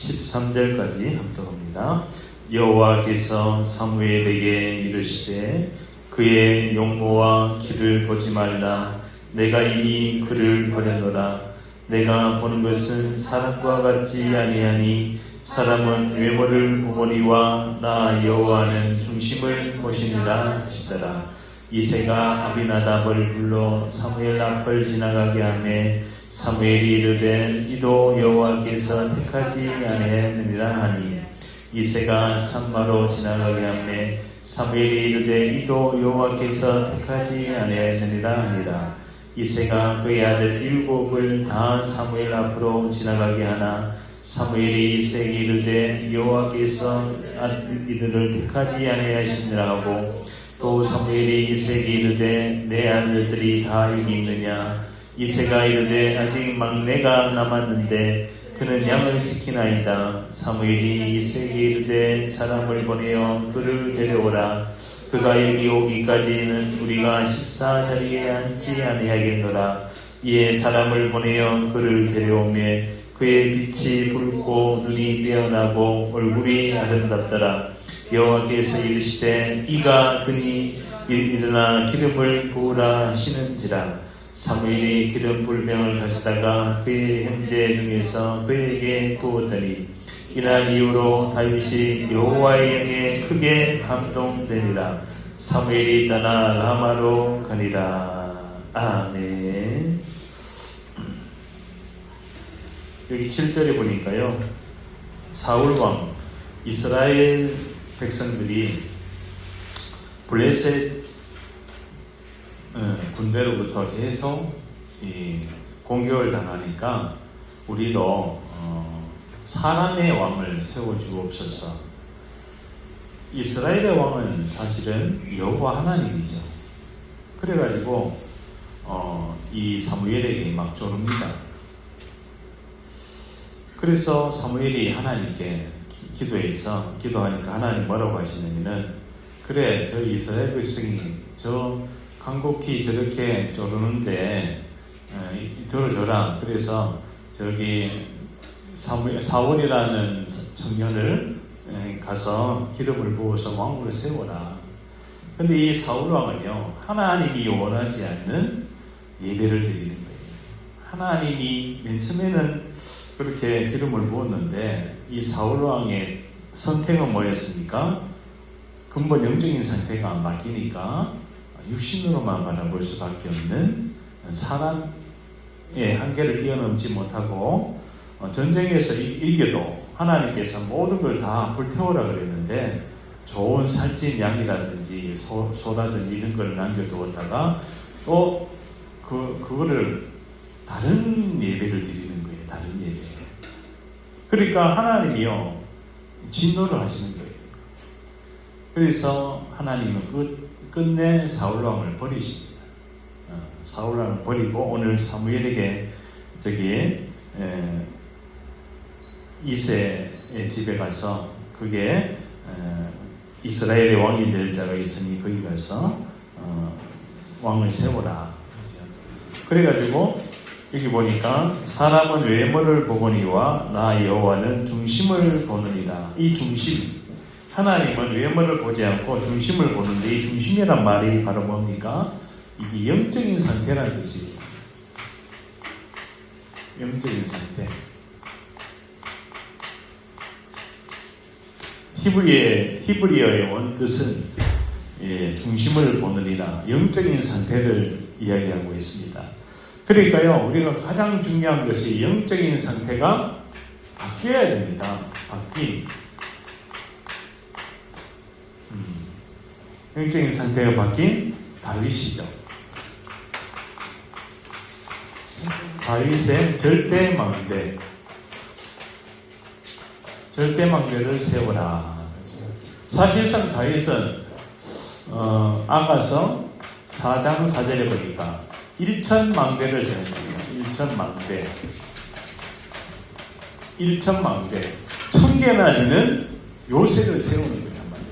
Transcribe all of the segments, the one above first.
13절까지 함께합니다. 여호와께서 사무엘에게 이르시되 그의 용모와 길을 보지 말라. 내가 이미 그를 버렸노라. 내가 보는 것은 사람과 같지 아니하니 사람은 외모를 보거니와 나 여호와는 중심을 보시니라 하시더라. 이새가 아비나답을 불러 사무엘 앞을 지나가게 하매 사무엘이 이르되 이도 여호와께서 택하지 아니하느니라 하니 이새가 산마로 지나가게 하매 사무엘이 이르되 이도 여호와께서 택하지 아니하느니라 하니라. 이새가 그의 아들 7을 다 사무엘 앞으로 지나가게 하나 사무엘이 이새에게 이르되 여호와께서 이들을 택하지 아니하시니라 하고 또 사무엘이 이새에게 이르되 내 아들들이 다 여기 있느냐. 이새가 이르되 아직 막내가 남았는데 그는 양을 지키나이다. 사무엘이 이새에게 이르되 사람을 보내어 그를 데려오라. 그가 여기 오기까지는 우리가 식사 자리에 앉지 아니하겠노라. 이에 사람을 보내어 그를 데려오매 그의 빛이 붉고 눈이 빼어나고 얼굴이 아름답더라. 여호와께서 이르시되 이가 그니 일어나 기름을 부으라 하시는지라. 사무엘이 기름 불병을 가져다가 그의 형제 중에서 그에게 부었더니 이날 이후로 다윗이 여호와의 영에 크게 감동되니라. 사무엘이 떠나 라마로 가니라. 아멘. 여기 7절에 보니까요, 사울왕 이스라엘 백성들이 블레셋 군대로부터 계속 공격을 당하니까 우리도 사람의 왕을 세워주옵소서. 이스라엘의 왕은 사실은 여호와 하나님이죠. 그래가지고 이 사무엘에게 막 조릅니다. 그래서 사무엘이 하나님께 기도하니까 하나님 뭐라고 하시냐면은 그래 저 이스라엘 백성이 저 간곡히 저렇게 조르는데 들어줘라. 그래서 저기 사울이라는 청년을 가서 기름을 부어서 왕으로 세워라. 근데 이 사울 왕은요, 하나님이 원하지 않는 예배를 드리는 거예요. 하나님이 맨 처음에는 그렇게 기름을 부었는데 이 사울 왕의 선택은 뭐였습니까? 근본 영적인 상태가 안 바뀌니까 육신으로만 바라볼 수밖에 없는 사람의 한계를 뛰어넘지 못하고 전쟁에서 이겨도 하나님께서 모든 걸 다 불태우라 그랬는데 좋은 살찐 양이라든지 소라든지 이런 걸 남겨두었다가 또 그거를 다른 예배를 드리는 거예요. 다른 예배. 그러니까 하나님이요 진노를 하시는 거예요. 그래서 하나님은 끝내 사울왕을 버리십니다. 사울왕을 버리고 오늘 사무엘에게 이새의 집에 가서 그게 이스라엘의 왕이 될 자가 있으니 거기 가서 왕을 세워라. 그래가지고 여기 보니까 사람은 외모를 보거니와 나 여호와는 중심을 보느니라. 이 중심, 하나님은 외모를 보지 않고 중심을 보는데 이 중심이란 말이 바로 뭡니까? 이게 영적인 상태라는 것이에요. 영적인 상태. 히브리어의 원뜻은 중심을 보느니라, 영적인 상태를 이야기하고 있습니다. 그러니까요, 우리가 가장 중요한 것이 영적인 상태가 바뀌어야 됩니다. 영적인 상태가 바뀐 다윗이죠. 다윗의 절대망대를 세워라. 사실상 다윗은 아가서 4장 4절에 보니까 1,000망대를 세웁니다. 1,000망대 1,000개나 되는 요새를 세우는 거란 말이에요.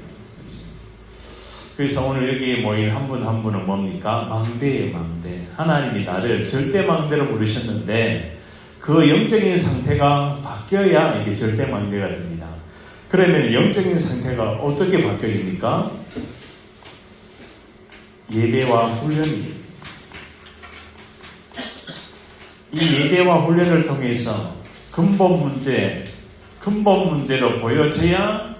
그래서 오늘 여기 모인 한 분 한 분은 뭡니까? 망대예요. 망대. 하나님이 나를 절대망대로 부르셨는데 그 영적인 상태가 바뀌어야 이게 절대망대가 됩니다. 그러면 영적인 상태가 어떻게 바뀌어집니까? 예배와 훈련이, 이 예배와 훈련을 통해서 근본 문제로 보여져야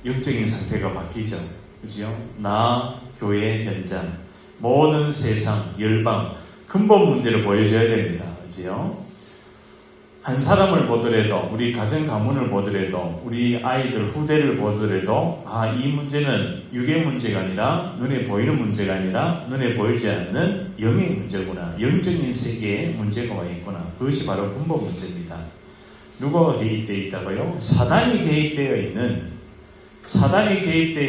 영적인 상태가 바뀌죠. 그죠? 나, 교회, 현장, 모든 세상, 열방, 근본 문제를 보여줘야 됩니다. 그죠? 한 사람을 보더라도, 우리 가정 가문을 보더라도, 우리 아이들 후대를 보더라도, 이 문제는 육의 문제가 아니라, 눈에 보이는 문제가 아니라, 눈에 보이지 않는 영의 문제구나. 영적인 세계에 문제가 와 있구나. 그것이 바로 근본 문제입니다. 누가 개입되어 있다고요? 사단이 개입되어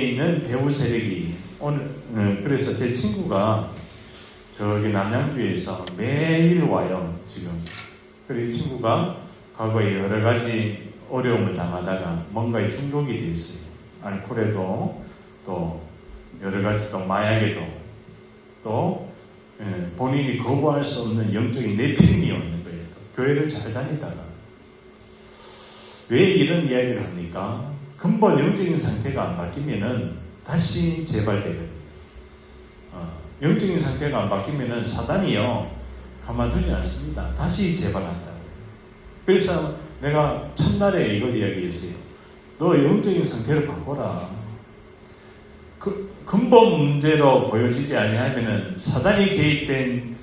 있는 배후 세력이 오늘, 그래서 제 친구가 저기 남양주에서 매일 와요, 지금. 그리고 이 친구가 과거에 여러 가지 어려움을 당하다가 뭔가에 중독이 되어 있어요. 알코올에도, 또 여러 가지, 또 마약에도, 또 본인이 거부할 수 없는 영적인 내피림이 오는 거예요. 교회를 잘 다니다가. 왜 이런 이야기를 합니까? 근본 영적인 상태가 안 바뀌면은 다시 재발되거든요. 영적인 상태가 안 바뀌면은 사단이요, 가만두지 않습니다. 다시 재발한다고. 그래서 내가 첫날에 이걸 이야기했어요. 너 영적인 상태를 바꿔라. 근본 문제로 보여지지 아니하면은 사단이 개입된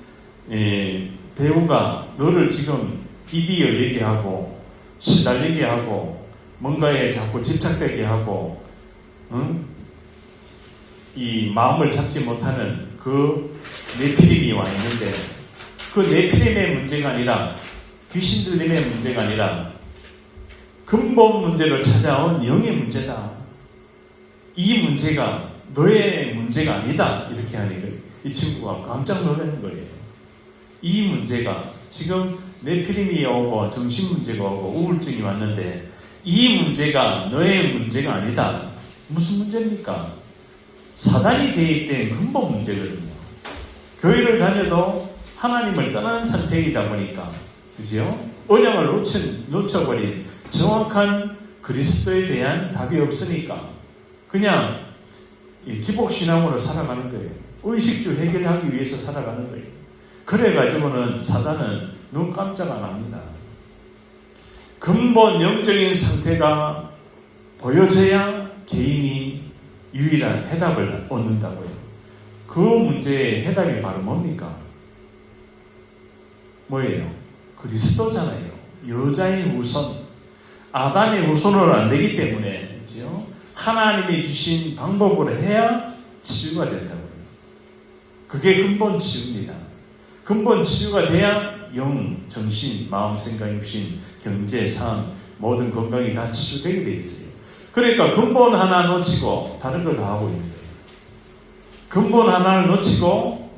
배우가 너를 지금 입이 열리게 하고 시달리게 하고 뭔가에 자꾸 집착되게 하고 이 마음을 잡지 못하는 그 네피림이 와 있는데, 그 네피림의 문제가 아니라, 귀신 들림의 문제가 아니라 근본 문제로 찾아온 영의 문제다. 이 문제가 너의 문제가 아니다. 이렇게 하니 이 친구가 깜짝 놀라는 거예요. 이 문제가 지금 네피림이 오고 정신 문제가 오고 우울증이 왔는데, 이 문제가 너의 문제가 아니다. 무슨 문제입니까? 사단이 개입된 근본 문제거든요. 교회를 다녀도 하나님을 떠나는 상태이다 보니까, 그죠? 언약을 놓쳐버린 정확한 그리스도에 대한 답이 없으니까 그냥 기복신앙으로 살아가는 거예요. 의식주 해결하기 위해서 살아가는 거예요. 그래가지고는 사단은 눈 깜짝 안 합니다. 근본 영적인 상태가 보여져야 개인이 유일한 해답을 얻는다고요. 그 문제의 해답이 바로 뭡니까? 뭐예요? 그리스도잖아요. 여자의 후손, 아담의 후손으로 안 되기 때문에, 그렇죠? 하나님이 주신 방법으로 해야 치유가 된다고요. 그게 근본 치유입니다. 근본 치유가 돼야 영, 정신, 마음, 생각, 육신, 경제, 삶, 모든 건강이 다 치유되게 돼 있어요. 그러니까 근본 하나 놓치고 다른 걸 다 하고 있는 거예요. 근본 하나를 놓치고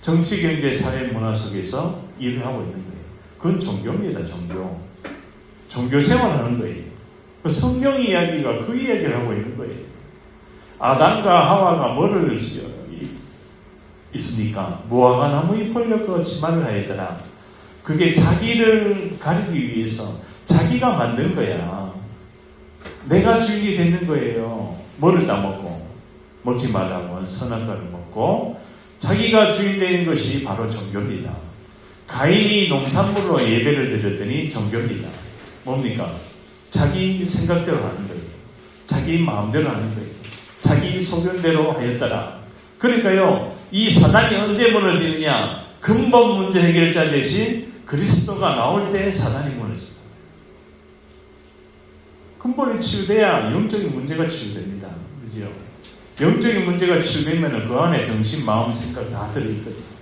정치, 경제, 사회, 문화 속에서 일을 하고 있는 거예요. 그건 종교입니다. 종교 생활을 하는 거예요. 성경 이야기가 그 이야기를 하고 있는 거예요. 아담과 하와가 뭐를 있으니까 무화과 나무 잎을 엮어 치마를 하였더라. 그게 자기를 가리기 위해서 자기가 만든 거야. 내가 주인이 되는 거예요. 뭐를 따먹고 먹지 말라고 선악과를 먹고 자기가 주인 되는 것이 바로 종교입니다. 가인이 농산물로 예배를 드렸더니 종교입니다. 뭡니까? 자기 생각대로 하는 거예요. 자기 마음대로 하는 거예요. 자기 소견대로 하였더라. 그러니까요, 이 사단이 언제 무너지느냐? 근본 문제 해결자 대신 그리스도가 나올 때 사단이 무너집니다. 근본이 치유돼야 영적인 문제가 치유됩니다. 그죠? 영적인 문제가 치유되면 그 안에 정신, 마음, 생각 다 들어있거든요.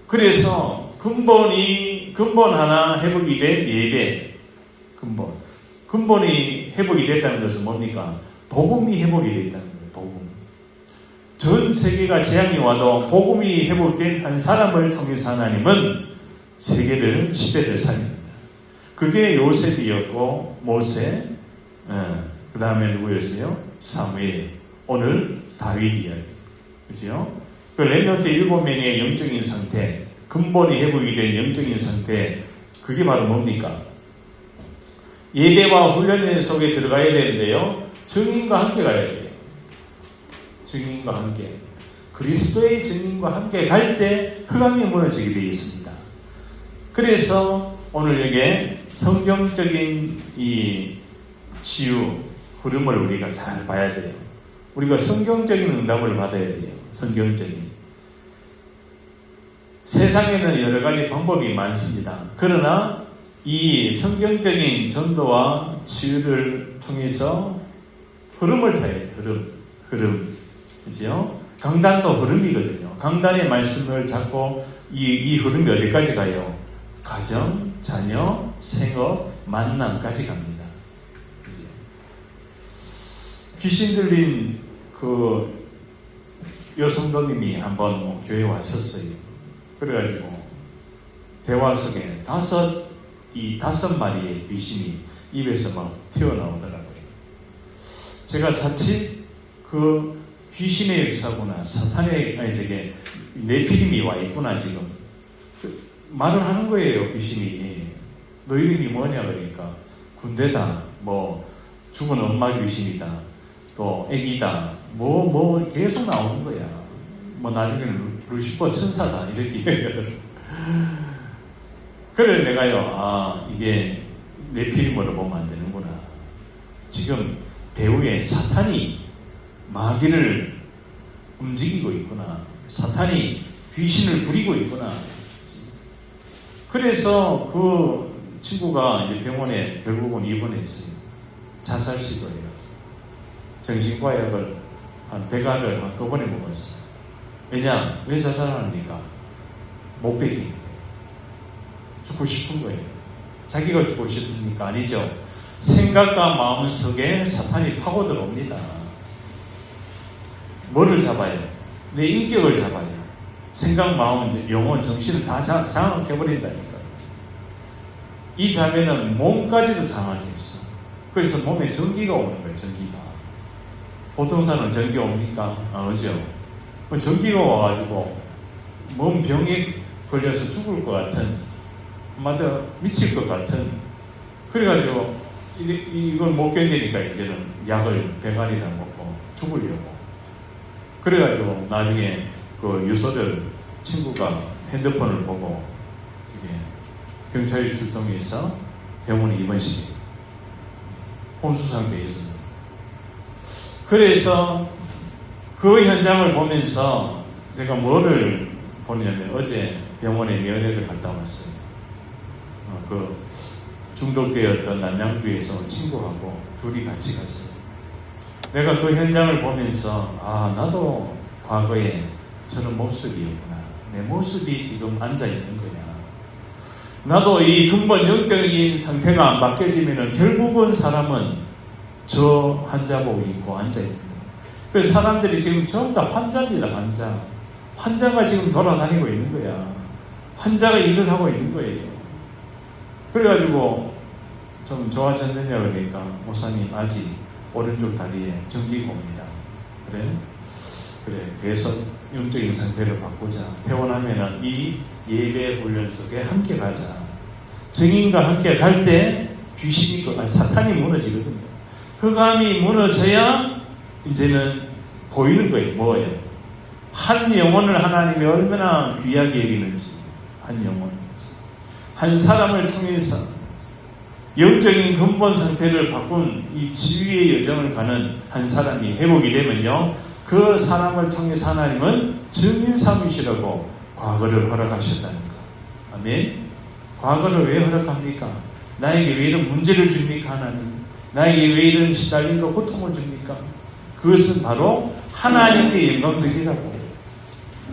그래서 근본 하나 회복이 된 예배, 근본이 회복이 됐다는 것은 뭡니까? 복음이 회복이 됐다는 거예요. 복음. 전 세계가 재앙이 와도 복음이 회복된 한 사람을 통해서 하나님은 세계를, 시대를 살립니다. 그게 요셉이었고 모세, 그 다음에 누구였어요? 사무엘, 오늘 다윗 이야기. 그죠? 그 렘넌트 7명의 영적인 상태, 근본이 회복이 된 영적인 상태, 그게 바로 뭡니까? 예배와 훈련 속에 들어가야 되는데요. 증인과 함께 가야 돼요. 증인과 함께. 그리스도의 증인과 함께 갈 때 흑암이 무너지게 되어 있습니다. 그래서 오늘 여기에 성경적인 이 치유 흐름을 우리가 잘 봐야 돼요. 우리가 성경적인 응답을 받아야 돼요. 성경적인. 세상에는 여러 가지 방법이 많습니다. 그러나 이 성경적인 전도와 치유를 통해서 흐름을 타야 돼요. 흐름. 그죠? 강단도 흐름이거든요. 강단의 말씀을 잡고 이 흐름이 어디까지 가요? 가정, 자녀, 생업, 만남까지 갑니다. 그죠? 귀신 들린 그 여성도님이 한번 교회에 왔었어요. 그래가지고 대화 속에 다섯 마리의 귀신이 입에서 막 튀어나오더라고요. 제가 자칫 그 귀신의 역사구나, 사탄의, 네피림이 와 있구나, 지금. 말을 하는 거예요, 귀신이. 너 이름이 뭐냐, 그러니까. 군대다, 뭐, 죽은 엄마 귀신이다, 또, 애기다, 계속 나오는 거야. 뭐, 나중에는 루시퍼 천사다, 이렇게 얘기하더라고요. 그래, 내가요, 이게 네피림으로 보면 안 되는구나. 지금 배후에 사탄이 마귀를 움직이고 있구나. 사탄이 귀신을 부리고 있구나. 그래서 그 친구가 이제 병원에 결국은 입원했어요. 자살 시도예요. 정신과 약을 한 100알을 한꺼번에 먹었어요. 왜냐? 왜 자살합니까? 못 베긴 거예요. 죽고 싶은 거예요. 자기가 죽고 싶습니까? 아니죠. 생각과 마음 속에 사탄이 파고 들어옵니다. 뭐를 잡아요? 내 인격을 잡아요. 생각, 마음, 영혼, 정신을 다 장악해버린다니까. 이 자매는 몸까지도 장악했어. 그래서 몸에 전기가 오는 거예요. 전기가. 보통 사람은 전기 옵니까? 안 오죠. 전기가 와가지고 몸 병에 걸려서 죽을 것 같은, 맞아, 미칠 것 같은. 그래가지고 이걸 못 견디니까 이제는 약을 100알이나 먹고 죽으려고. 그래가지고 나중에 그 유서들 친구가 핸드폰을 보고 경찰이 출동해서 병원에 입원시 혼수 상태에 있습니다. 그래서 그 현장을 보면서 제가 뭐를 보냐면 어제 병원에 면회를 갔다 왔어요. 그 중독되었던 남양주에서 온 친구하고 둘이 같이 갔어요. 내가 그 현장을 보면서 나도 과거에 저런 모습이었구나. 내 모습이 지금 앉아있는 거야. 나도 이 근본 영적인 상태가 안 바뀌어지면 결국은 사람은 저 환자복 입고 앉아있는 거야. 그래서 사람들이 지금 전부 다 환자입니다. 환자가 지금 돌아다니고 있는 거야. 환자가 일을 하고 있는 거예요. 그래가지고 좀 좋아졌느냐 그러니까 목사님 아직 오른쪽 다리에 전기가 옵니다. 그래? 그래서 영적인 상태를 바꾸자. 퇴원하면은 이 예배 훈련 속에 함께 가자. 증인과 함께 갈 때 사탄이 무너지거든요. 흑암이 무너져야 이제는 보이는 거예요. 뭐예요? 한 영혼을 하나님이 얼마나 귀하게 여기는지. 한 영혼. 한 사람을 통해서 영적인 근본 상태를 바꾼 이 지위의 여정을 가는 한 사람이 회복이 되면요, 그 사람을 통해서 하나님은 증인 삼으시라고 과거를 허락하셨다는 거. 아멘. 과거를 왜 허락합니까? 나에게 왜 이런 문제를 줍니까? 하나님. 나에게 왜 이런 시달림과 고통을 줍니까? 그것은 바로 하나님께 영광 드리라고.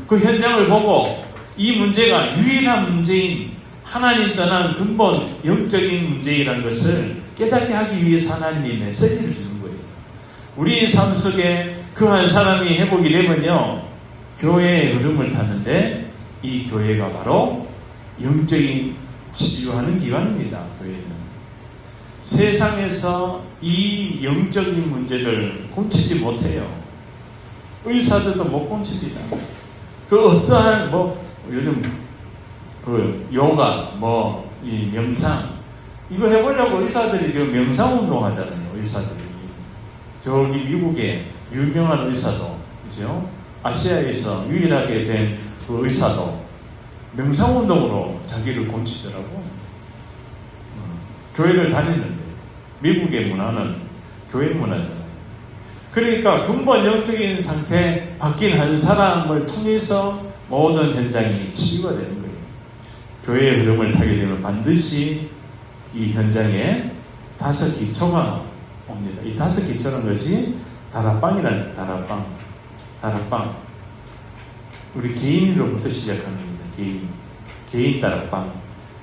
그 현장을 보고 이 문제가 유일한 문제인 하나님 떠난 근본 영적인 문제이라는 것을 깨닫게 하기 위해서 하나님이 메시지를 주는 거예요. 우리 삶 속에 그 한 사람이 회복이 되면요, 교회의 흐름을 타는데 이 교회가 바로 영적인 치유하는 기관입니다. 교회는. 세상에서 이 영적인 문제를 고치지 못해요. 의사들도 못 고칩니다. 그 어떠한 요즘 그 요가, 이 명상, 이거 해보려고 의사들이 지금 명상 운동 하잖아요. 의사들이. 저기 미국의 유명한 의사도, 그죠? 아시아에서 유일하게 된 그 의사도 명상 운동으로 자기를 고치더라고. 교회를 다니는데, 미국의 문화는 교회 문화잖아요. 그러니까 근본 영적인 상태 바뀐 한 사람을 통해서 모든 현장이 치유가 되는 거예요. 교회의 흐름을 타게 되면 반드시 이 현장에 5 기초가 옵니다. 이 5 기초라는 것이 다락방이라는 다락방. 우리 개인으로부터 시작하는 겁니다. 개인 다락방.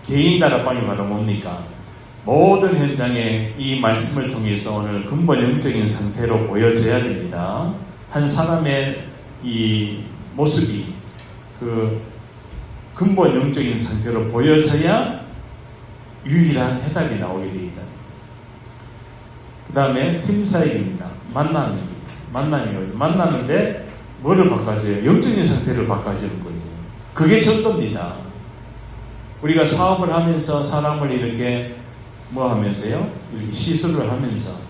개인 다락방이 바로 뭡니까? 모든 현장에 이 말씀을 통해서 오늘 근본 영적인 상태로 보여져야 됩니다. 한 사람의 이 모습이 그 근본 영적인 상태로 보여져야 유일한 해답이 나오게 되어 있다. 그 다음에 팀 사역입니다. 만나는데 뭐를 바꿔줘요? 영적인 상태를 바꿔주는 거예요. 그게 전도입니다. 우리가 사업을 하면서 사람을 이렇게 하면서요? 이렇게 시술을 하면서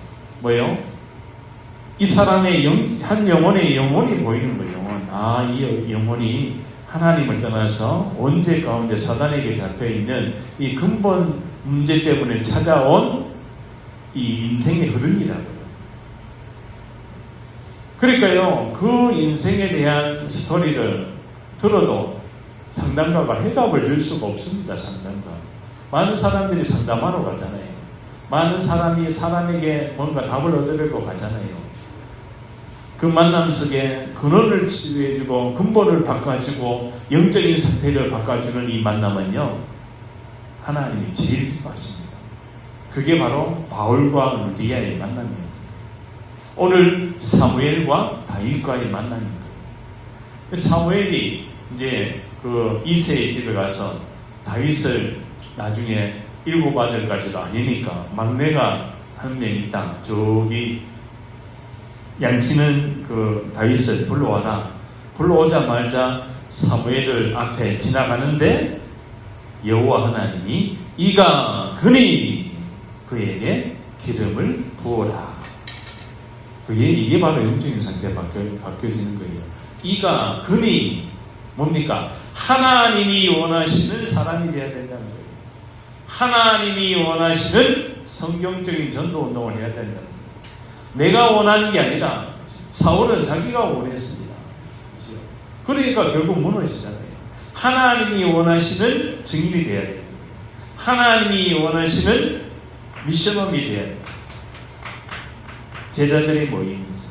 이 사람의 한 영혼의 영혼이 보이는 거예요. 이 영혼이 하나님을 떠나서 원죄 가운데 사단에게 잡혀있는 이 근본 문제 때문에 찾아온 이 인생의 흐름이라고요. 그러니까요, 그 인생에 대한 스토리를 들어도 상담가가 해답을 줄 수가 없습니다. 상담가. 많은 사람들이 상담하러 가잖아요. 많은 사람이 사람에게 뭔가 답을 얻으려고 가잖아요. 그 만남 속에 근원을 치유해주고 근본을 바꿔주고 영적인 상태를 바꿔주는 이 만남은요, 하나님이 제일 기뻐하십니다. 그게 바로 바울과 루디아의 만남입니다. 오늘 사무엘과 다윗과의 만남입니다. 사무엘이 이제 그 이새의 집에 가서 다윗을 나중에 7 아들까지도 아니니까 막내가 한 명 있다. 저기 양치는 그 다윗을 불러와라. 불러오자마자 사무엘 앞에 지나가는데 여호와 하나님이 이가 그니 그에게 기름을 부어라. 이게 바로 영적인 상태에 바뀌어지는 거예요. 이가 그니 뭡니까? 하나님이 원하시는 사람이 되어야 된다는 거예요. 하나님이 원하시는 성경적인 전도 운동을 해야 된다는 거예요. 내가 원하는 게 아니라 사울은 자기가 원했습니다. 그러니까 결국 무너지잖아요. 하나님이 원하시는 증인이 되어야 돼요. 하나님이 원하시는 미션업이 되어야 돼요. 제자들의 모임이죠.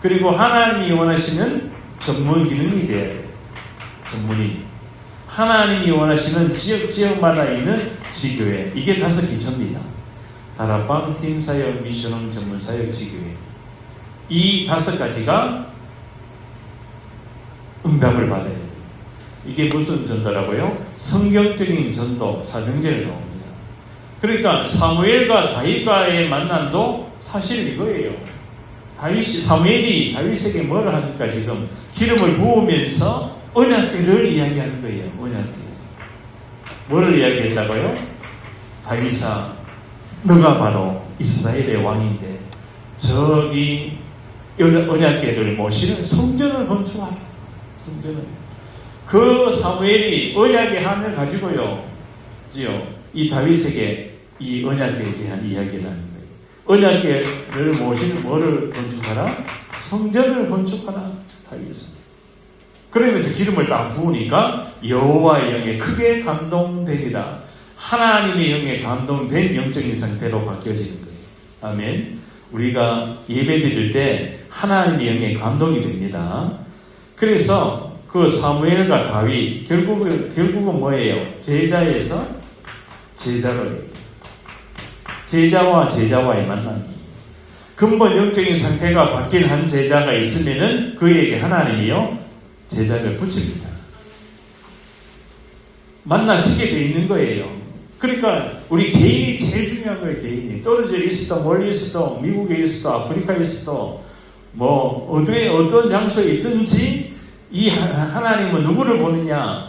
그리고 하나님이 원하시는 전문 기능이 되어야 돼요. 전문이. 하나님이 원하시는 지역마다 있는 지교회. 이게 5 기초입니다. 다락방, 팀사역, 미션업, 전문사역, 지교회. 이 5가지가 응답을 받아야 돼요. 이게 무슨 전도라고요? 성경적인 전도, 사명제를 나옵니다. 그러니까 사무엘과 다윗과의 만남도 사실 이거예요. 사무엘이 다윗에게 뭐를 하니까 지금 기름을 부으면서 언약궤를 이야기하는 거예요. 언약궤. 뭐를 이야기했다고요? 다윗아, 너가 바로 이스라엘의 왕인데 저기 언약궤를 모시는 성전을 건축하라. 성전을. 그 사무엘이 언약의 한을 가지고요, 이 다윗에게 이 언약궤에 대한 이야기를 하는 거예요. 언약궤를 모시는 뭐를 건축하라? 성전을 건축하라. 다윗은. 그러면서 기름을 딱 부으니까 여호와의 영에 크게 감동되리라. 하나님의 영에 감동된 영적인 상태로 바뀌어지는 거예요. 아멘. 우리가 예배 드릴 때 하나님의 영에 감동이 됩니다. 그래서 그 사무엘과 다윗 결국은 뭐예요? 제자에서 제자로, 제자와 제자와의 만남이. 근본 영적인 상태가 바뀐 한 제자가 있으면은 그에게 하나님이요 제자를 붙입니다. 만나지게 돼 있는 거예요. 그러니까 우리 개인이 제일 중요한 거예요. 개인이 떨어져 있어도 멀리 있어도 미국에 있어도 아프리카에 있어도 어떤 장소에 있든지 이 하나님은 누구를 보느냐?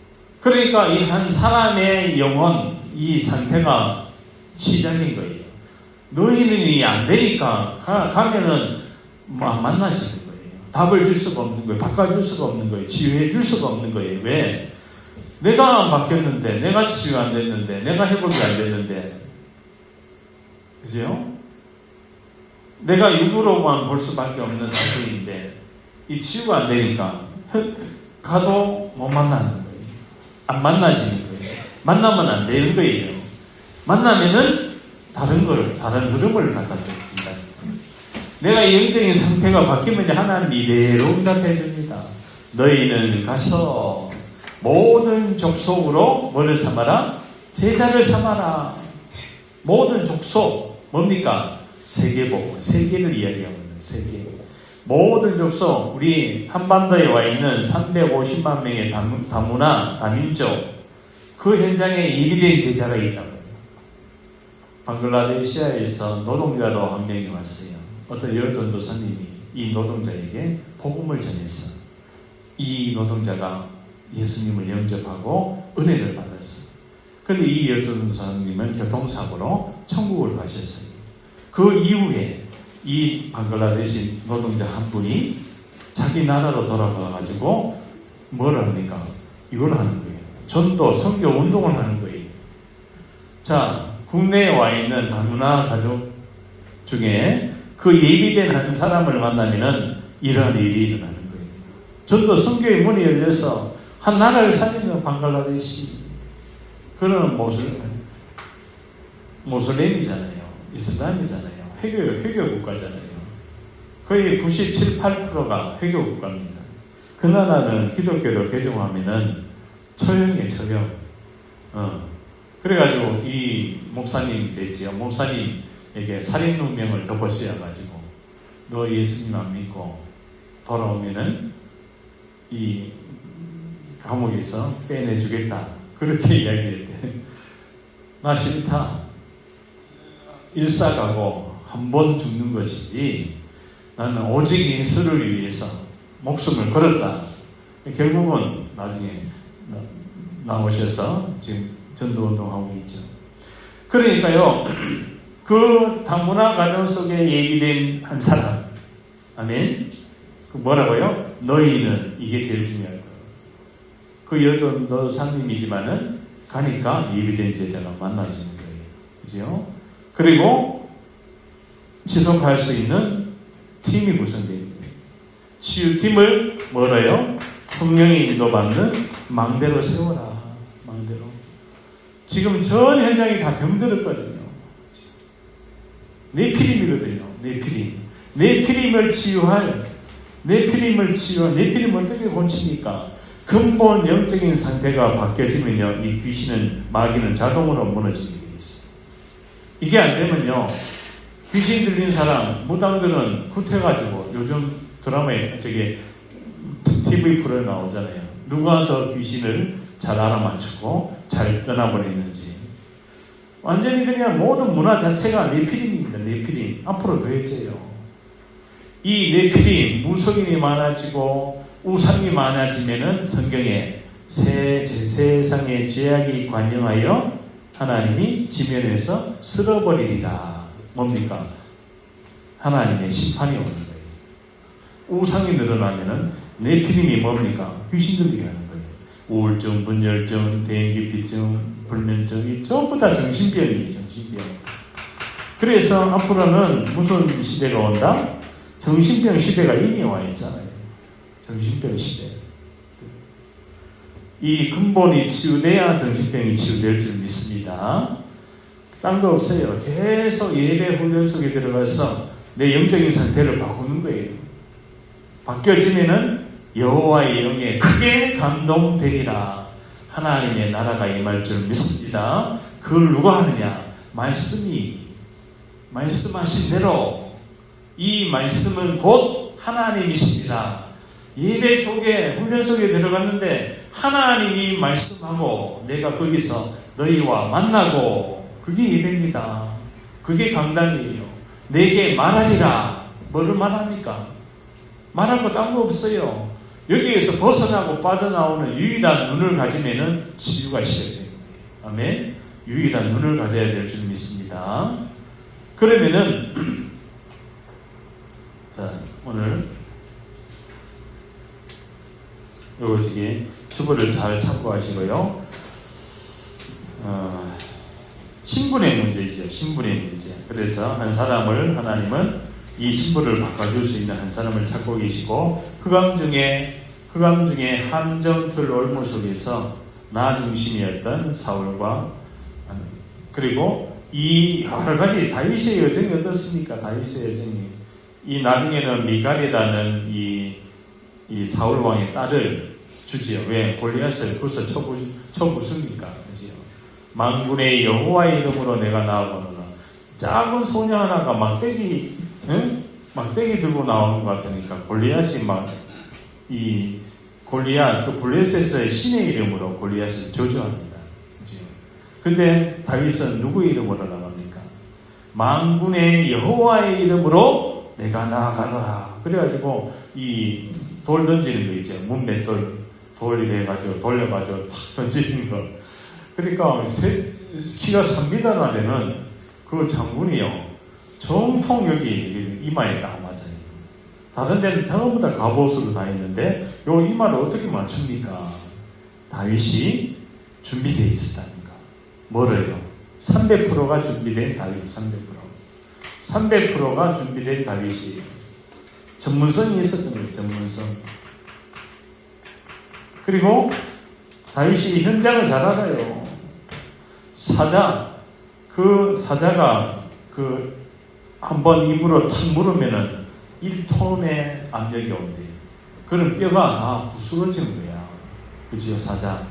그러니까 이 한 사람의 영혼, 이 상태가 시작인 거예요. 너희는 안 되니까 가면은 안 만나지는 거예요. 답을 줄 수가 없는 거예요. 바꿔줄 수가 없는 거예요. 치유해 줄 수가 없는 거예요. 왜? 내가 안 바뀌었는데, 내가 치유 안 됐는데, 내가 회복이 안 됐는데, 그죠? 내가 육으로만 볼 수밖에 없는 상태인데, 이 치유가 안 되니까 가도 못 만나는 거예요. 안 만나지는 거예요. 만나면 안 되는 거예요. 만나면은 다른 흐름을 갖다 줍니다. 내가 영적인 상태가 바뀌면 하나님이 이대로 응답해 줍니다. 너희는 가서 모든 족속으로 뭐를 삼아라? 제자를 삼아라. 모든 족속 뭡니까? 세계보고 세계를 이야기하고 있는 세계. 모든 족속, 우리 한반도에 와 있는 350만 명의 다문화, 다민족, 그 현장에 예비된 제자가 있다고요. 방글라데시아에서 노동자로 한 명이 왔어요. 어떤 여전도사님이 이 노동자에게 복음을 전했어. 이 노동자가 예수님을 영접하고 은혜를 받았어. 그런데 이 여전도사님은 교통사고로 천국을 가셨어요. 그 이후에 이 방글라데시 노동자 한 분이 자기 나라로 돌아가가지고 뭘 합니까? 이걸 하는 거예요. 전도, 선교 운동을 하는 거예요. 자, 국내에 와 있는 다문화 가족 중에 그 예비된 한 사람을 만나면은 이러한 일이 일어나는 거예요. 전도 선교의 문이 열려서 한 나라를 살리는 방글라데시, 그런 모슬렘이잖아요. 이슬람이잖아요. 회교 국가잖아요. 거의 97, 8%가 회교 국가입니다. 그 나라는 기독교로 개종하면은 처형이에요, 처형. 그래가지고 이 목사님이 됐지요. 목사님에게 살인 누명을 덮어씌워가지고 너 예수님 안 믿고 돌아오면은 이 감옥에서 빼내주겠다. 그렇게 이야기할 때 나 싫다. 일사가고 한 번 죽는 것이지 나는 오직 예수를 위해서 목숨을 걸었다. 결국은 나중에 나오셔서 지금 전도운동하고 있죠. 그러니까요, 그 다문화 가정 속에 예비된 한 사람, 아멘. 그 뭐라고요? 너희는, 이게 제일 중요할 거예요. 그 여전도사님이지만은 가니까 예비된 제자가 만나지는 거예요. 그죠? 그리고 지속할 수 있는 팀이 구성되어 있는 거예요. 치유팀을 뭐라요? 성령의 인도받는 망대로 세워라. 망대로. 지금 전 현장이 다 병들었거든요. 네피림이거든요. 네피림을 치유할, 네피림을 어떻게 고칩니까? 근본 영적인 상태가 바뀌어지면요, 이 귀신은, 마귀는 자동으로 무너지게 되어 있어요. 이게 안 되면요, 귀신 들린 사람, 무당들은 굿해가지고, 요즘 드라마에, TV 프로에 나오잖아요. 누가 더 귀신을 잘 알아맞추고 잘 떠나버리는지. 완전히 그냥 모든 문화 자체가 네피림입니다. 네피림. 앞으로 더해져요. 이 네피림, 무속인이 많아지고 우상이 많아지면은 성경에 세상의 죄악이 관영하여 하나님이 지면에서 쓸어버리리라. 뭡니까? 하나님의 심판이 오는 거예요. 우상이 늘어나면은 네피림이 뭡니까? 귀신 들리게 하는 거예요. 우울증, 분열증, 대인기피증, 불면증이 전부 다 정신병이에요. 정신병. 그래서 앞으로는 무슨 시대가 온다? 정신병 시대가 이미 와 있잖아요. 정신병 시대. 이 근본이 치유돼야 정신병이 치유될 줄 믿습니다. 딴 거 없어요. 계속 예배 훈련 속에 들어가서 내 영적인 상태를 바꾸는 거예요. 바뀌어지면은 여호와의 영에 크게 감동되리라. 하나님의 나라가 임할 줄 믿습니다. 그걸 누가 하느냐? 말씀하신 대로. 이 말씀은 곧 하나님이십니다. 예배 속에, 훈련 속에 들어갔는데 하나님이 말씀하고 내가 거기서 너희와 만나고, 그게 예배입니다. 그게 강단이에요. 내게 말하리라. 뭐를 말합니까? 말할 거 딴 거 없어요. 여기에서 벗어나고 빠져나오는 유일한 눈을 가지면은 치유가 시작돼요. 아멘. 유일한 눈을 가져야 될 줄 믿습니다. 그러면은 자, 오늘 요거 저기 주보를 잘 참고하시고요. 신분의 문제죠. 신분의 문제. 그래서 한 사람을 하나님은 이 신분을 바꿔줄 수 있는 한 사람을 찾고 계시고 흑암 중에 함정틀 올무 속에서 나 중심이었던 사울과 그리고 이 여러 가지 다윗의 여정이 어떻습니까? 다윗의 여정이 이 나중에는 미갈이라는 이 사울 왕의 딸을 주지요. 왜? 골리앗을 벌써 쳐부숩니까? 그지요? 만군의 여호와의 이름으로 내가 나아가노라. 작은 소녀 하나가 막대기 들고 나오는 것 같으니까 골리앗이 이 골리앗 그 블레셋의 신의 이름으로 골리앗을 저주합니다. 그지요? 근데 다윗은 누구의 이름으로 나갑니까? 만군의 여호와의 이름으로 내가 나아가노라. 그래가지고 이 돌 던지는 거 있죠. 문맷돌 돌이래가지고 돌려가지고 탁 던지는 거. 그러니까 키가 3미터 나되는 그 장군이요. 정통 여기 이마에 딱 맞아요. 다른 데는 전부 다 갑옷으로 다 있는데 요 이마를 어떻게 맞춥니까? 다윗이 준비되어 있었다니까. 뭐를요? 300%가 준비된 다윗. 300%가 준비된 다윗이 전문성이 있었던 거예요. 전문성. 그리고 다윗이 현장을 잘 알아요. 사자가 한번 입으로 탁 물으면은 1톤의 압력이 온대요. 그런 뼈가 다 부스러지는 거야. 그지요? 사자.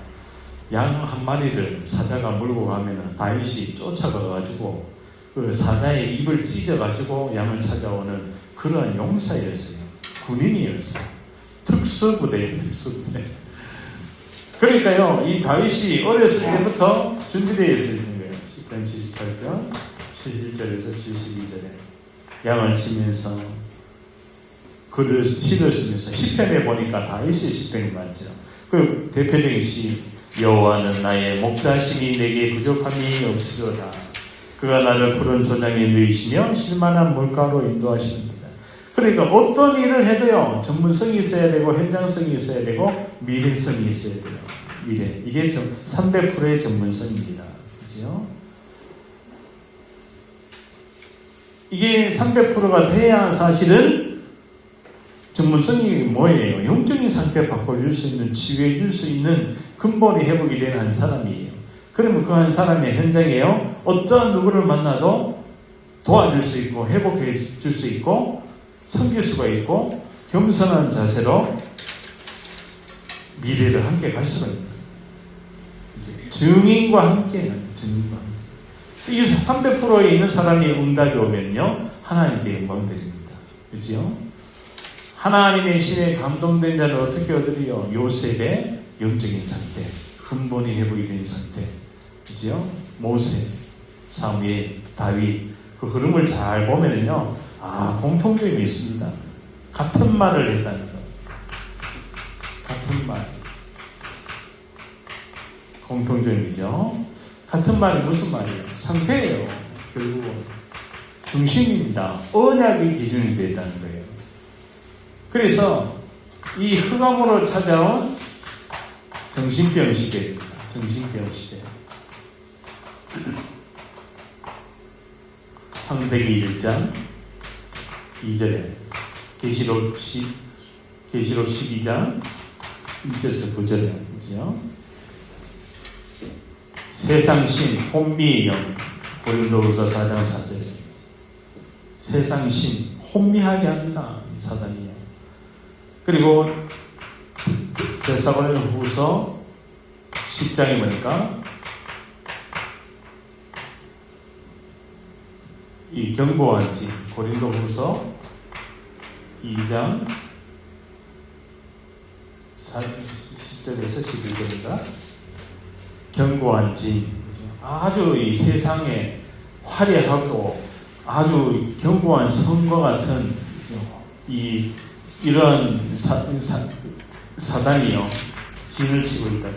양 한 마리를 사자가 물고 가면은 다윗이 쫓아가가지고 그 사자의 입을 찢어가지고 양을 찾아오는 그런 용사였어요. 군인이었어요. 특수부대예요. 특수부대. 그러니까요, 이 다윗이 어렸을 때부터 준비되어 있는 거예요. 10편 78편 11절에서 72절에 양을 치면서 글을 시를 쓰면서 시편에 보니까 다윗의 시편이 많죠. 그 대표적인 시 여호와는 나의 목자심이 내게 부족함이 없으리로다. 그가 나를 푸른 조장에 누이시며 실만한 물가로 인도하십니다. 그러니까 어떤 일을 해도요, 전문성이 있어야 되고 현장성이 있어야 되고 미래성이 있어야 돼요. 미래. 이게 300%의 전문성입니다. 그죠? 이게 300%가 돼야 사실은 전문성이 뭐예요? 영적인 상태 바꿔줄 수 있는, 치유해 줄 수 있는 근본이 회복이 되는 한 사람이에요. 그러면 그 한 사람의 현장에요, 어떠한 누구를 만나도 도와줄 수 있고, 회복해 줄 수 있고, 섬길 수가 있고, 겸손한 자세로 미래를 함께 갈 수가 있는 거예요. 증인과 함께는, 증인과 함께. 이 300%에 있는 사람이 응답이 오면요, 하나님께 영광 드립니다. 그렇죠? 하나님의 신에 감동된 자는 어떻게 얻으리요? 요셉의 영적인 상태, 근본이 회복이 된 상태. 그죠? 모세, 사무엘, 다윗, 그 흐름을 잘 보면요, 공통점이 있습니다. 같은 말을 했다는 것. 같은 말. 공통점이죠. 같은 말이 무슨 말이에요? 상태예요. 결국은. 중심입니다. 언약이 기준이 되었다는 거예요. 그래서 이 흑암으로 찾아온 정신병 시대입니다. 정신병 시대. 창세기 1장 2절에 계시록 12장 1절에서 9절에 그죠? 세상신 혼미영 고린도후서 4장 4절에 세상신 혼미하게 합니다. 사단이요. 그리고 데살로니가후서 10장에 보니까 이 견고한 진, 고린도후서 2장 10절에서 11절인가? 견고한 진, 아주 이 세상에 화려하고 아주 견고한 성과 같은 이런 사단이요 진을 치고 있다.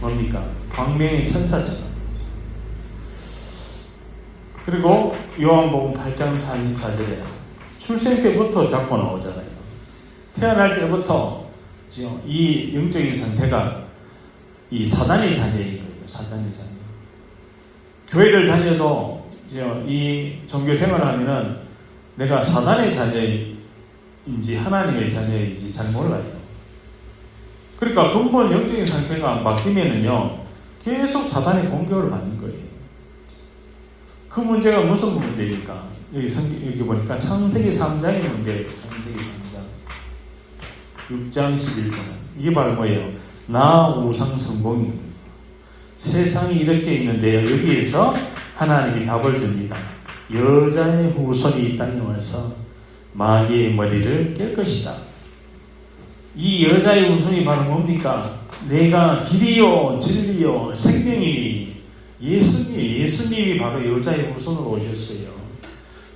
뭡니까? 광명의 천사처럼. 그리고 요한복음 8장 44절에 출생 때부터 잡고 나오잖아요. 태어날 때부터 이 영적인 상태가 이 사단의 자녀인 거예요. 사단의 자녀. 교회를 다녀도 이 종교 생활을 하면은 내가 사단의 자녀인지 하나님의 자녀인지 잘 몰라요. 그러니까 근본 영적인 상태가 안 바뀌면은요 계속 사단의 공격을 받는 거예요. 그 문제가 무슨 문제입니까? 여기 보니까 창세기 3장의 문제예요. 창세기 3장 6장 11절 이게 바로 뭐예요? 나 우상 성공입니다. 세상이 이렇게 있는데요. 여기에서 하나님이 답을 줍니다. 여자의 후손이 이 땅에 와서 마귀의 머리를 깰 것이다. 이 여자의 후손이 바로 뭡니까? 내가 길이요 진리요 생명이니 예수님이 바로 여자의 후손으로 오셨어요.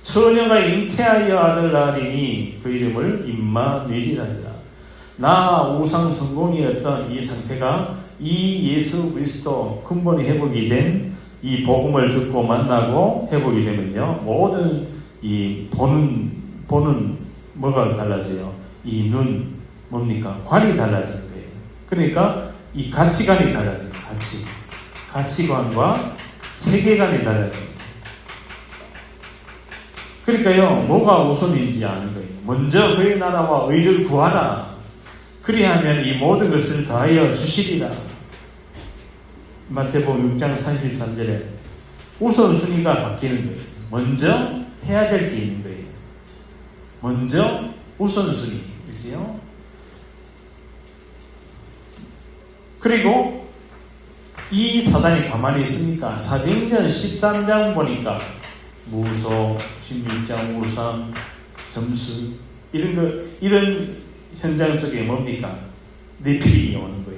처녀가 잉태하여 아들 낳으리니 그 이름을 임마누엘이라니라. 나 우상 성공이었던 이 상태가 이 예수 그리스도 근본이 회복이 된 이 복음을 듣고 만나고 회복이 되면요 모든 이 보는 뭐가 달라져요? 이 눈 뭡니까? 관이 달라지는 거예요. 그러니까 이 가치관이 달라져요. 가치관과 세계관이 달라져요. 그러니까요 뭐가 우선인지 아는 거예요. 먼저 그의 나라와 의를 구하라. 그리하면 이 모든 것을 더하여 주시리라. 마태복음 6장 33절에 우선순위가 바뀌는 거예요. 먼저 해야 될 게 있는 거예요. 먼저 우선순위. 그렇지요? 그리고 이 사단이 가만히 있습니까? 사도행전 13장 보니까 무소, 16장 우상, 점수 이런 현장 속에 뭡니까? 네피림이 오는 거예요.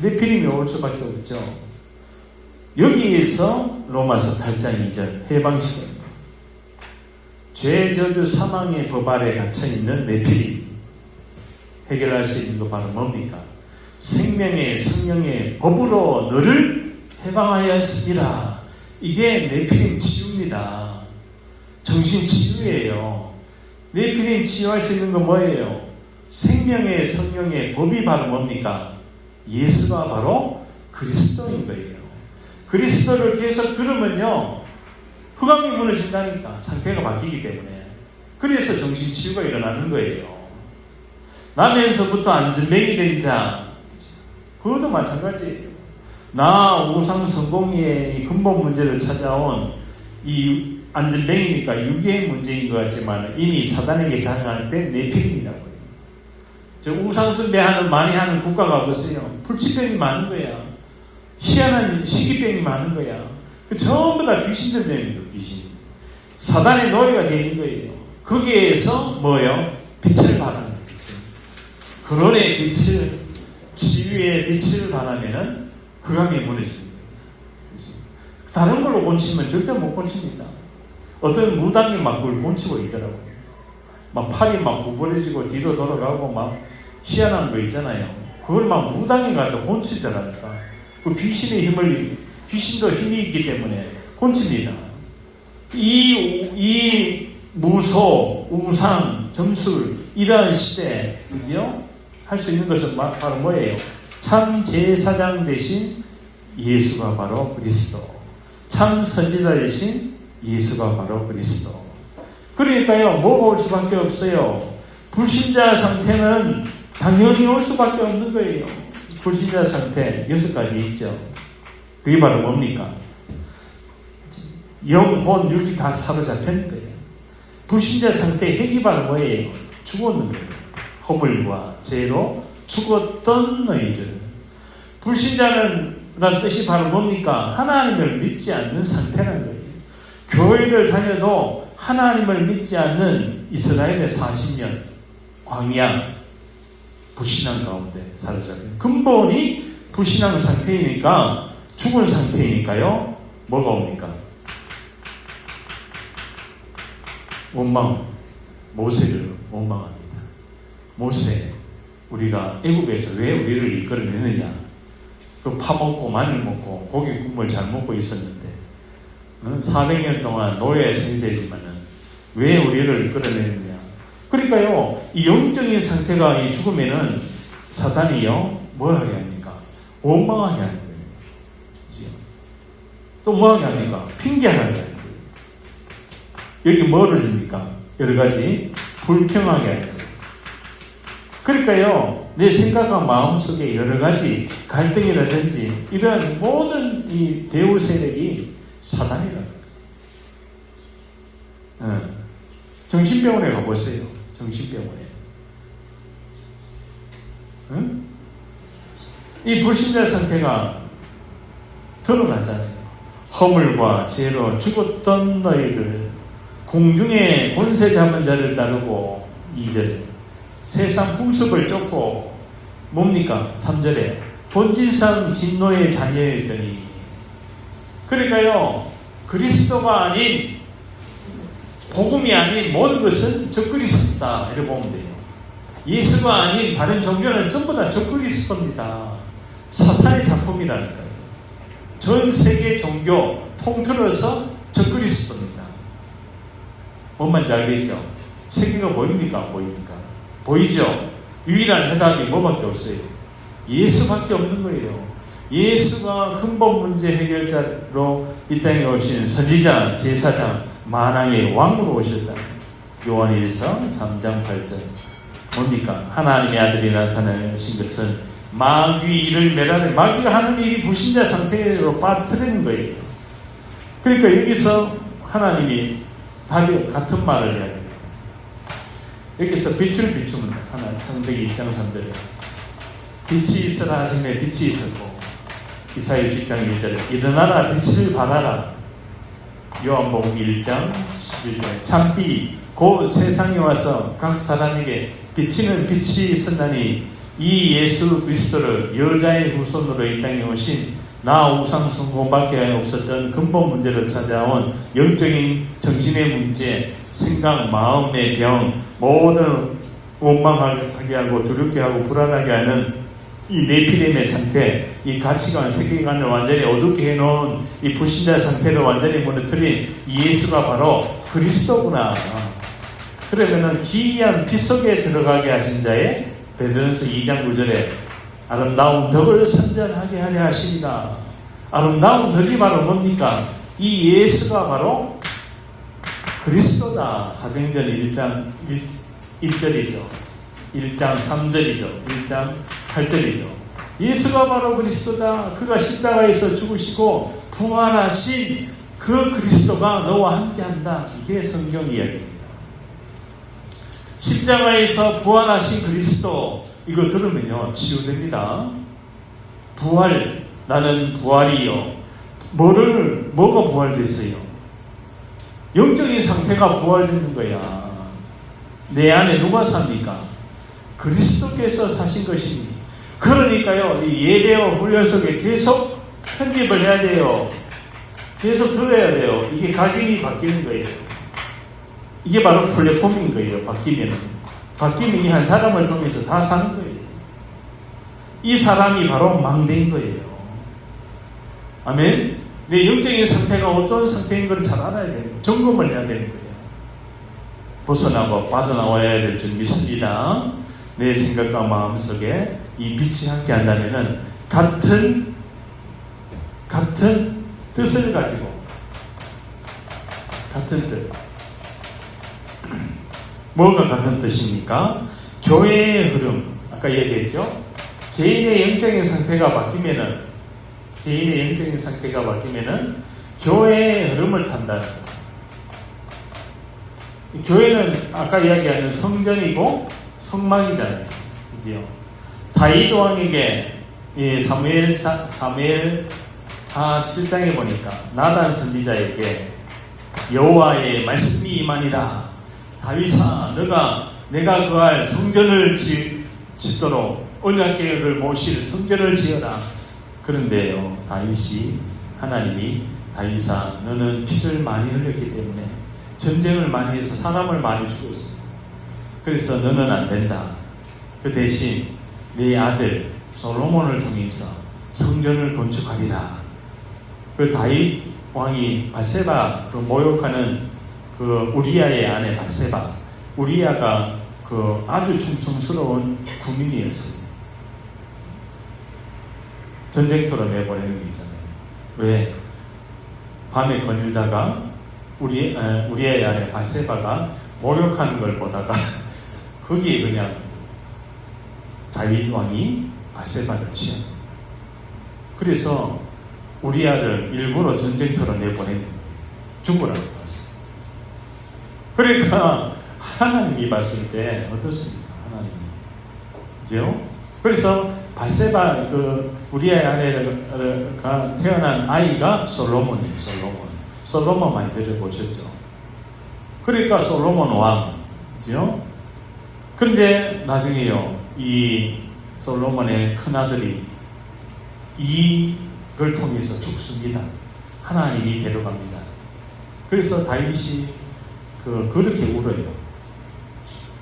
네피림이 올 수밖에 없죠. 여기에서 로마서 8장 2절 해방시켜요. 죄, 저주, 사망의 법 아래 갇혀있는 네피림 해결할 수 있는 거 바로 뭡니까? 생명의 성령의 법으로 너를 해방하였습니다. 이게 네피림 치유입니다. 정신치유예요. 네피림 치유할 수 있는 건 뭐예요? 생명의 성령의 법이 바로 뭡니까? 예수가 바로 그리스도인 거예요. 그리스도를 계속 들으면요 흑암이 무너진다니까. 상태가 바뀌기 때문에. 그래서 정신치유가 일어나는 거예요. 나면서부터 안전뱅이 된 자 그것도 마찬가지예요. 나 우상 성공의 근본 문제를 찾아온 이 안전뱅이니까 유기의 문제인 것 같지만 이미 사단에게 장악할 때 네피림이라고 해요. 저 우상숭배하는 많이 하는 국가가 보세요. 불치병이 많은 거야. 희한한 시기병이 많은 거야. 전부 다 귀신들 되는 거예요. 귀신. 사단의 노예가 되는 거예요. 거기에서 뭐예요? 빛을 발하는 거죠. 근원의 빛을, 치유의 빛을 발하면은 흑암이 무너지는 거예요. 다른 걸로 고치면 절대 못 고칩니다. 어떤 무당이 막 그걸 고치고 있더라고요. 막 팔이 막 구부러지고 뒤로 돌아가고 막 희한한 거 있잖아요. 그걸 막 무당이 가서 고치더라니까. 그 귀신도 힘이 있기 때문에 고칩니다. 이 무소, 우상, 점술 이러한 시대에 그죠? 할 수 있는 것은 바로 뭐예요? 참 제사장 대신 예수가 바로 그리스도. 참 선지자 대신 예수가 바로 그리스도. 그러니까요, 뭐가 올 수밖에 없어요. 불신자 상태는 당연히 올 수밖에 없는 거예요. 불신자 상태 6가지 있죠. 그게 바로 뭡니까? 영, 혼, 육이 다 사로잡힌 거예요. 불신자 상태의 핵이 바로 뭐예요? 죽었는 거예요. 허물과 죄로 죽었던 너희들. 불신자는 뜻이 바로 뭡니까? 하나님을 믿지 않는 상태라는 거예요. 교회를 다녀도 하나님을 믿지 않는 이스라엘의 40년 광야 불신앙 가운데 사로잡힌 근본이 불신앙 상태이니까 죽은 상태이니까요. 뭐가 옵니까? 모세를 원망합니다. 모세, 우리가 애굽에서 왜 우리를 이끌어내느냐? 그 파먹고 마늘 먹고 고기 국물 잘 먹고 있었는데 400년 동안 노예 생세지만은 왜 우리를 이끌어내느냐? 그러니까요, 이 영적인 상태가 이 죽으면은 사단이요 뭘 하게 합니까? 원망하게 하는 거예요. 그렇죠? 또 뭐 하게 합니까? 핑계하게 하는 거예요. 여기 뭐를 줍니까? 여러 가지 불평하게 하는 거예요. 그러니까요, 내 생각과 마음속에 여러 가지 갈등이라든지 이런 모든 이 배후 세력이 사단이라는 거예요. 정신병원에 가보세요. 정신병원에. 이 불신자 상태가 드러나잖아요. 허물과 죄로 죽었던 너희들 공중에 권세 잡은 자를 따르고 2절 세상 풍습을 쫓고 뭡니까? 3절에 본질상 진노의 자녀이더니 그러니까요 그리스도가 아닌 복음이 아닌 모든 것은 적그리스도다 이렇게 보면 돼요. 예수가 아닌 다른 종교는 전부 다 적그리스도입니다. 사탄의 작품이라니까요. 전 세계 종교 통틀어서 적그리스도입니다. 뭔 말인지 알겠죠? 세계가 보입니까? 안 보입니까? 보이죠? 유일한 해답이 뭐밖에 없어요? 예수밖에 없는 거예요. 예수가 근본 문제 해결자로 이 땅에 오신 선지자, 제사장, 만왕의 왕으로 오셨다. 요한일서 3장 8절. 뭡니까? 하나님의 아들이 나타나신 것은 마귀를 멸하는, 마귀가 하는 일이 불신자 상태로 빠뜨리는 거예요. 그러니까 여기서 하나님이 답이 같은 말을 해야 됩니다. 여기서 빛을 비추면 하나 창세기 2장 3절에 빛이 있으라 하심에 빛이 있었고 이사야 60장 1절에 일어나라 빛을 발하라 요한복음 1장 11절에 참비 곧 세상에 와서 각 사람에게 비치는 빛이 있었나니 이 예수 그리스도를 여자의 후손으로 이 땅에 오신 나 우상숭배밖에 없었던 근본 문제를 찾아온 영적인 정신의 문제, 생각, 마음의 병, 모든 원망하게 하고 두렵게 하고 불안하게 하는 이 네피림의 상태, 이 가치관, 세계관을 완전히 어둡게 해놓은 이 불신자 상태를 완전히 무너뜨린 예수가 바로 그리스도구나. 그러면은 기이한 빛 속에 들어가게 하신 자의 베드로전서 2장 9절에 아름다운 덕을 선전하게 하려 하십니다. 아름다운 덕이 바로 뭡니까? 이 예수가 바로 그리스도다. 사도행전 1장 1절이죠. 1장 3절이죠. 1장 8절이죠. 예수가 바로 그리스도다. 그가 십자가에서 죽으시고 부활하신 그 그리스도가 너와 함께한다. 이게 성경 이야기입니다. 십자가에서 부활하신 그리스도 이거 들으면요 치유됩니다. 부활, 나는 부활이요. 뭐가 부활됐어요? 영적인 상태가 부활되는 거야. 내 안에 누가 삽니까? 그리스도께서 사신 것입니다. 그러니까요 이 예배와 훈련 속에 계속 편집을 해야 돼요. 계속 들어야 돼요. 이게 각인이 바뀌는 거예요. 이게 바로 플랫폼인 거예요. 바뀌면 이 한 사람을 통해서 다 사는 거예요. 이 사람이 바로 망대인 거예요. 아멘. 내 영적인 상태가 어떤 상태인 걸 잘 알아야 돼요. 점검을 해야 되는 거예요. 벗어나고 빠져나와야 될 줄 믿습니다. 내 생각과 마음속에 이 빛이 함께 한다면은 같은 뜻을 가지고 같은 뜻. 뭐가 같은 뜻입니까? 교회의 흐름. 아까 얘기했죠? 개인의 영적인 상태가 바뀌면은 교회의 흐름을 탄다는 거예요. 교회는 아까 이야기하는 성전이고 성막이잖아요. 그죠? 다윗 왕에게 사무엘 7장에 보니까 나단 선지자에게 여호와의 말씀이 임하니라. 다윗아, 내가 그할 성전을 짓도록 언약궤를 모실 성전을 지어라. 그런데요, 하나님이 다윗아, 너는 피를 많이 흘렸기 때문에 전쟁을 많이 해서 사람을 많이 죽였어. 그래서 너는 안 된다. 그 대신 네 아들 솔로몬을 통해서 성전을 건축하리라. 그 다윗 왕이 바세바 그 모욕하는 그 우리아의 아내 바세바, 우리아가 그 아주 충성스러운 군인이었습니다. 전쟁터로 내보내는 게 있잖아요. 왜? 밤에 거닐다가 우리아의 아내 바세바가 모욕하는 걸 보다가 거기에 그냥 다윗 왕이 바세바를 취합니다. 그래서 우리아를 일부러 전쟁터로 내보내는 죽으라고 봤어요. 그러니까 하나님이 봤을 때 어떻습니까? 하나님이. 그죠? 그래서 바세바 우리아의 아내가 태어난 아이가 솔로몬이에요. 솔로몬 많이 들어보셨죠? 그러니까 솔로몬 왕. 그죠? 그런데 나중에요, 이 솔로몬의 큰아들이 이걸 통해서 죽습니다. 하나님이 데려갑니다. 그래서 다윗이 그렇게 울어요.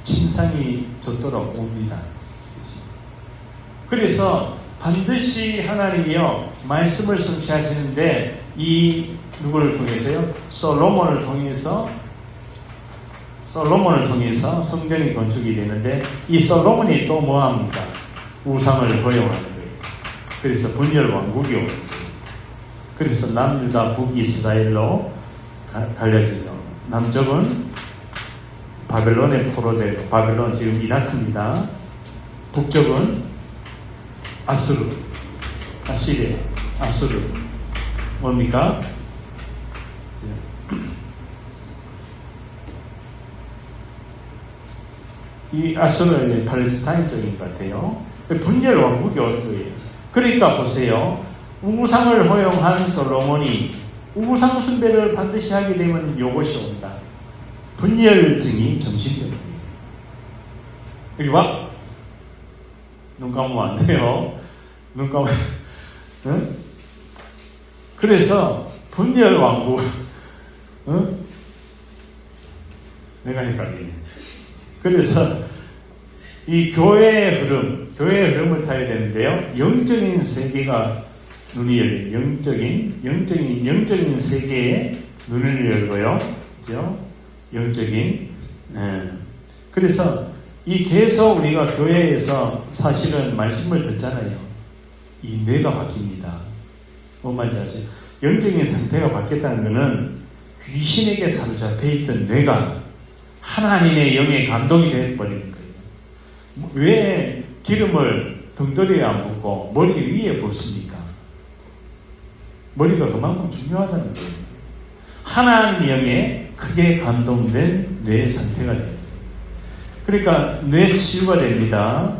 침상이 젖도록 웁니다. 그래서 반드시 하나님이요 말씀을 성취하시는데 이 누구를 통해서요? 솔로몬을 통해서 성전이 건축이 되는데 이 솔로몬이 또 뭐합니까? 우상을 허용하는 거예요. 그래서 분열 왕국이 오는 거예요. 그래서 남유다 북이스라엘로 갈려지죠. 남쪽은 바벨론에 포로되고, 바벨론 지금 이라크입니다. 북쪽은 아시리아, 아수르. 뭡니까? 이 아수르는 팔레스타인 쪽인 것 같아요. 분열 왕국이 올 거예요. 그러니까 보세요. 우상을 허용한 솔로몬이 우상 숭배를 반드시 하게 되면 요것이 온다. 분열증이 정신병이에요. 여기 봐. 눈 감으면 안 돼요. 눈 감으면. 응? 그래서 분열 왕국. 응? 내가 헷갈리네. 그래서 이 교회의 흐름을 타야 되는데요. 영적인 세계가 눈이 열려요. 영적인 세계에 눈을 열고요. 그죠? 영적인. 그래서 이 계속 우리가 교회에서 사실은 말씀을 듣잖아요. 이 뇌가 바뀝니다. 뭔 말인지 아세요? 영적인 상태가 바뀌었다는 것은 귀신에게 사로잡혀 있던 뇌가 하나님의 영에 감동이 되어버리는 거예요. 왜 기름을 등도리에 안 붓고 머리 위에 붓습니까? 머리가 그만큼 중요하다는 거예요. 하나님 영에 크게 감동된 뇌의 상태가 돼요. 그러니까 뇌 치유가 됩니다.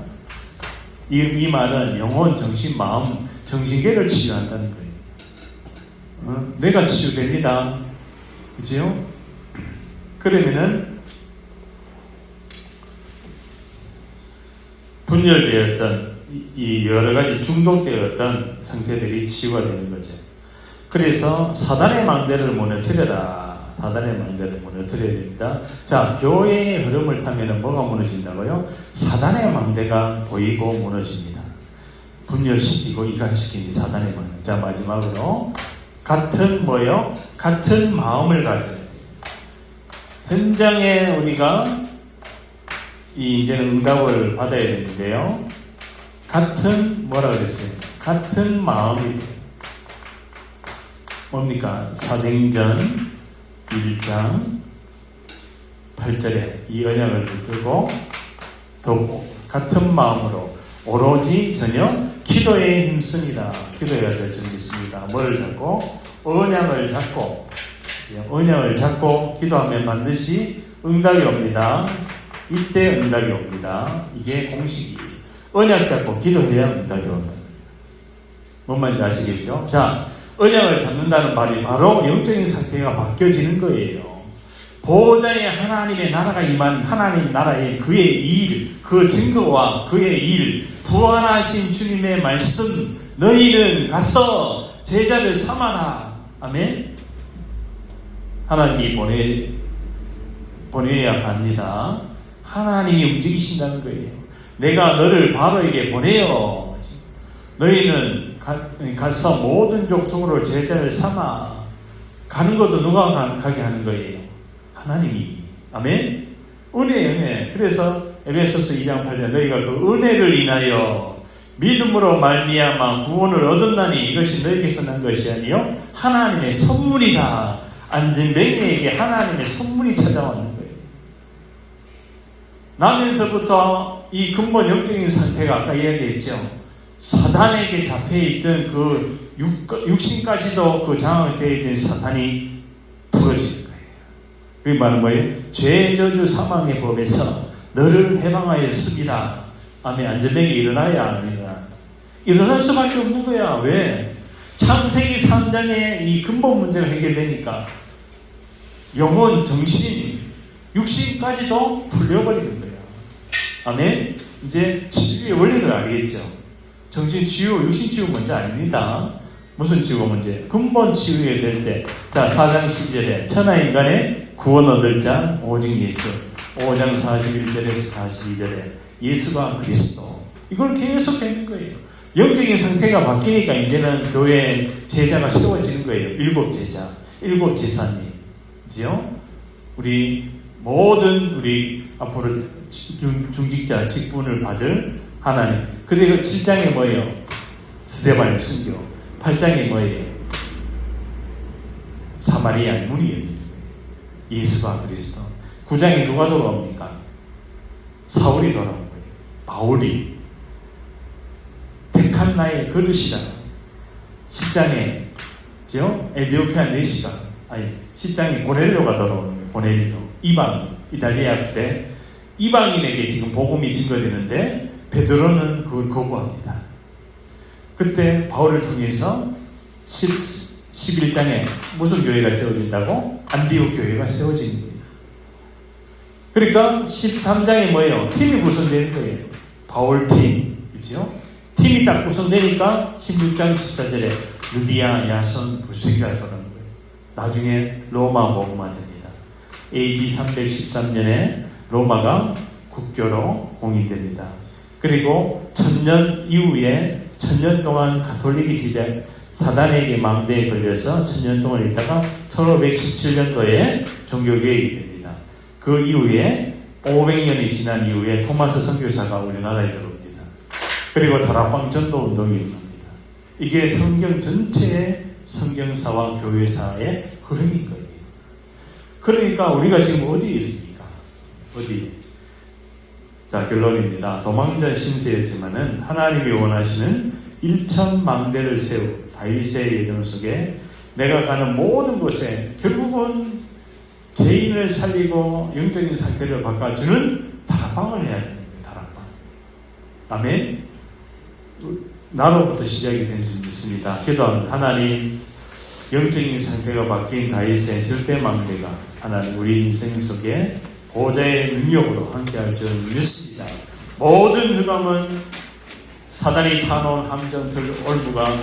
이 말은 영혼, 정신, 마음, 정신계를 치유한다는 거예요. 뇌가 치유됩니다. 그죠? 그러면은 분열되었던 이 여러 가지 중독되었던 상태들이 치유가 되는 거죠. 그래서 사단의 망대를 무너뜨려라. 사단의 망대를 무너뜨려야 됩니다. 자, 교회의 흐름을 타면 뭐가 무너진다고요? 사단의 망대가 보이고 무너집니다. 분열시키고 이간시키는 사단의 망대. 자, 마지막으로 같은 뭐요? 같은 마음을 가져야 돼요. 현장에 우리가 이제는 응답을 받아야 되는데요. 같은 뭐라 그랬어요? 같은 마음이 뭡니까? 사도행전 1장 8절에 이 언약을 붙들고 더 같은 마음으로 오로지 전혀 기도에 힘씁니다. 기도해야 될 점이 있습니다. 뭐를 잡고? 언약을 잡고 기도하면 반드시 응답이 옵니다. 이때 응답이 옵니다. 이게 공식이에요. 언약 잡고 기도해야 응답이 온다. 뭔 말인지 아시겠죠? 자, 언약을 잡는다는 말이 바로 영적인 상태가 바뀌어지는 거예요. 보호자의 하나님의 나라가 임한 하나님 나라의 그의 일, 그 증거와 그의 일, 부활하신 주님의 말씀, 너희는 가서 제자를 삼아라. 아멘. 하나님이 보내야 갑니다. 하나님이 움직이신다는 거예요. 내가 너를 바로에게 보내요. 너희는 가서 모든 족속으로 제자를 삼아. 가는 것도 누가 가게 하는 거예요? 하나님이. 아멘? 은혜. 그래서 에베소서 2장 8절 너희가 그 은혜를 인하여 믿음으로 말미암아 구원을 얻었나니 이것이 너희에게서 난 것이 아니요 하나님의 선물이다. 안진뱅이에게 하나님의 선물이 찾아왔는 거예요. 나면서부터 이 근본 영적인 상태가 아까 이야기했죠. 사단에게 잡혀있던 그 육신까지도 그 장악되어 있는 사탄이 부러지는 거예요. 그게 말은 뭐예요? 죄, 저주, 사망의 법에서 너를 해방하였습니다. 아멘. 안전뱅이 일어나야 일어날 수밖에 없는 거야. 왜? 창세기 3장의 이 근본 문제가 해결되니까 영혼, 정신, 육신까지도 풀려버리는 거야. 아멘. 이제 치유의 원리를 알겠죠. 정신 치유, 육신 치유 문제 아닙니다. 무슨 치유가 문제? 근본 치유에 될 때, 자 4장 10절에 천하인간의 구원 얻을 자 오직 예수. 5장 41절에서 42절에 예수가 그리스도. 이걸 계속 되는 거예요. 영적인 상태가 바뀌니까 이제는 교회에 제자가 세워지는 거예요. 7 제자, 7 제사님. 그죠? 우리 모든 우리 앞으로 중직자 직분을 받을 하나님. 그리고 7장에 뭐예요? 스데반의 순교. 8장에 뭐예요? 사마리아 문이 열리는 거예요. 예수가 그리스도. 9장에 누가 돌아옵니까? 사울이 돌아온 거예요. 바울이 택한 나의 그릇이다. 10장에 에디오피아 네시가 10장에 고넬료가 돌아오는 거예요. 고넬료 이방인 이탈리아 부대 이방인에게 지금 복음이 증거되는데 베드로는 그걸 거부합니다. 그때 바울을 통해서 11장에 무슨 교회가 세워진다고? 안디옥 교회가 세워지는 거예요. 그러니까 13장에 뭐예요? 팀이 구성되는 거예요. 바울팀. 그죠? 팀이 딱 구성되니까 16장 14절에 루디아, 야손, 불세가 돌아오는 거예요. 나중에 로마 복음화 됩니다. AD 313년에 로마가 국교로 공인됩니다. 그리고 1000년 이후에 1000년 동안 가톨릭이 지배 사단에게 망대에 걸려서 1000년 동안 있다가 1517년도에 종교개혁이 됩니다. 그 이후에 500년이 지난 이후에 토마스 선교사가 우리나라에 들어옵니다. 그리고 다락방 전도 운동이 일어납니다. 이게 성경 전체의 성경사와 교회사의 흐름인 거예요. 그러니까 우리가 지금 어디에 있습니까? 어디? 자, 결론입니다. 도망자 신세였지만은 하나님이 원하시는 1000망대를 세우 다윗의 예정 속에 내가 가는 모든 곳에 결국은 개인을 살리고 영적인 상태를 바꿔주는 다락방을 해야 됩니다. 다락방. 아멘. 나로부터 시작이 된 줄 믿습니다. 기도합니다. 하나님, 영적인 상태가 바뀐 다윗의 절대망대가 하나님 우리 인생 속에 보좌의 능력으로 함께할 줄 믿습니다. 모든 흑암은 사단이 타놓은 함정틀 올무가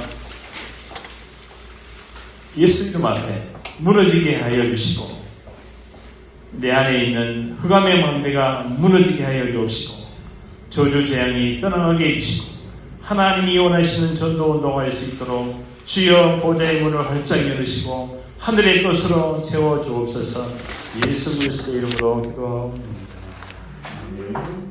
예수 이름 앞에 무너지게 하여 주시고 내 안에 있는 흑암의 망대가 무너지게 하여 주옵시고 저주 재앙이 떠나가게 해주시고 하나님이 원하시는 전도운동할 수 있도록 주여 보좌의 문을 활짝 열으시고 하늘의 것으로 채워주옵소서. 예수 그리스도의 이름으로 기도합니다. 아멘.